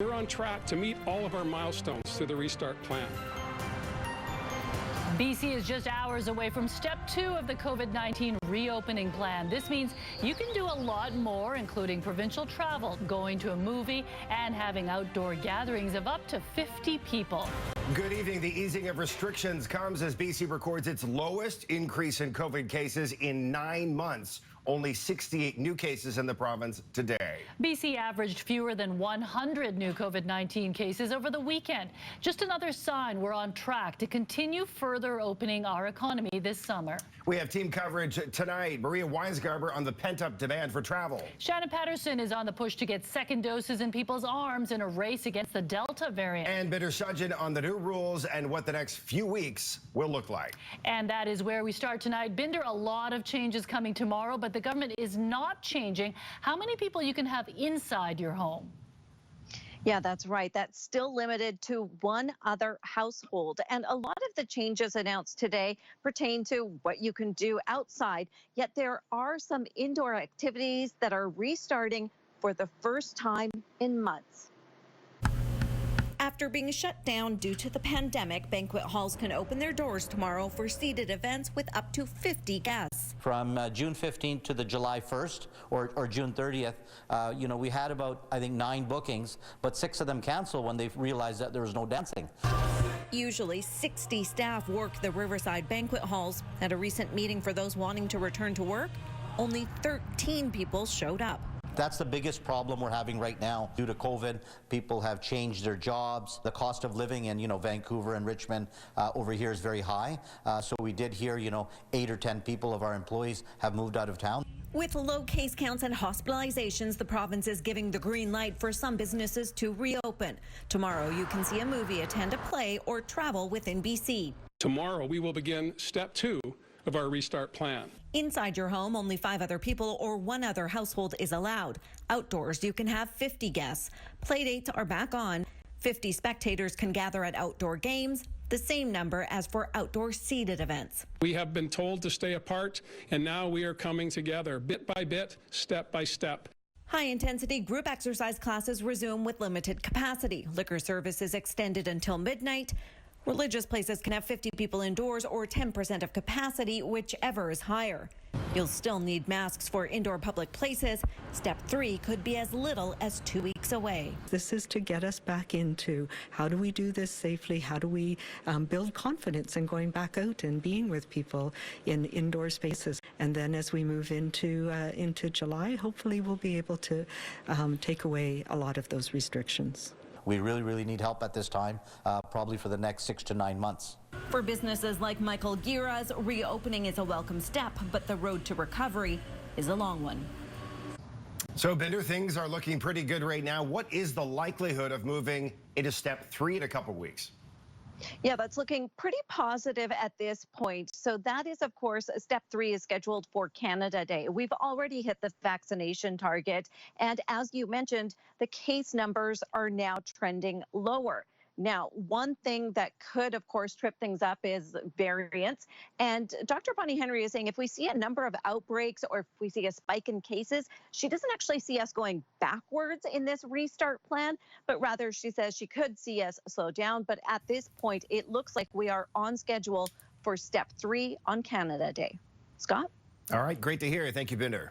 We're on track to meet all of our milestones through the Restart Plan. BC is just hours away from step 2 of the COVID-19 reopening plan. This means you can do a lot more, including provincial travel, going to a movie, and having outdoor gatherings of up to 50 people. Good evening. The easing of restrictions comes as BC records its lowest increase in COVID cases in 9 months. Only 68 new cases in the province today. BC averaged fewer than 100 new COVID-19 cases over the weekend. Just another sign we're on track to continue further opening our economy this summer. We have team coverage tonight. Maria Weisgarber on the pent-up demand for travel. Shannon Patterson is on the push to get second doses in people's arms in a race against the Delta variant. And Binder Shudgen on the new rules and what the next few weeks will look like. And that is where we start tonight. Binder, a lot of changes coming tomorrow, but the government is not changing how many people you can have inside your home. Yeah, that's right. That's still limited to one other household. And a lot of the changes announced today pertain to what you can do outside. Yet there are some indoor activities that are restarting for the first time in months. After being shut down due to the pandemic, banquet halls can open their doors tomorrow for seated events with up to 50 guests. From June 15th to the July 1st or June 30th, we had about, I think, 9 bookings, but 6 of them canceled when they realized that there was no dancing. Usually 60 staff work the Riverside banquet halls. At a recent meeting for those wanting to return to work, only 13 people showed up. That's the biggest problem we're having right now. Due to COVID, people have changed their jobs. The cost of living in, Vancouver and Richmond over here is very high. So we did hear, 8 or 10 people of our employees have moved out of town. With low case counts and hospitalizations, the province is giving the green light for some businesses to reopen. Tomorrow, you can see a movie, attend a play, or travel within BC. Tomorrow, we will begin step 2 of our Restart Plan. Inside your home, only 5 other people or 1 other household is allowed. Outdoors, you can have 50 guests. Playdates are back on. 50 spectators can gather at outdoor games, the same number as for outdoor seated events. We have been told to stay apart, and now we are coming together, bit by bit, step by step. High-intensity group exercise classes resume with limited capacity. Liquor service is extended until midnight. Religious places can have 50 people indoors or 10% of capacity, whichever is higher. You'll still need masks for indoor public places. Step 3 could be as little as 2 weeks away. This is to get us back into how do we do this safely? How do we build confidence in going back out and being with people in indoor spaces? And then as we move into July, hopefully we'll be able to take away a lot of those restrictions. We really, really need help at this time, probably for the next 6 to 9 months. For businesses like Michael Gira's, reopening is a welcome step, but the road to recovery is a long one. So, Binder, things are looking pretty good right now. What is the likelihood of moving into step 3 in a couple of weeks? Yeah, that's looking pretty positive at this point. So that is, of course, step 3 is scheduled for Canada Day. We've already hit the vaccination target. And as you mentioned, the case numbers are now trending lower. Now, one thing that could, of course, trip things up is variants. And Dr. Bonnie Henry is saying if we see a number of outbreaks or if we see a spike in cases, she doesn't actually see us going backwards in this restart plan, but rather she says she could see us slow down. But at this point, it looks like we are on schedule for step 3 on Canada Day. Scott? All right, great to hear. Thank you, Binder.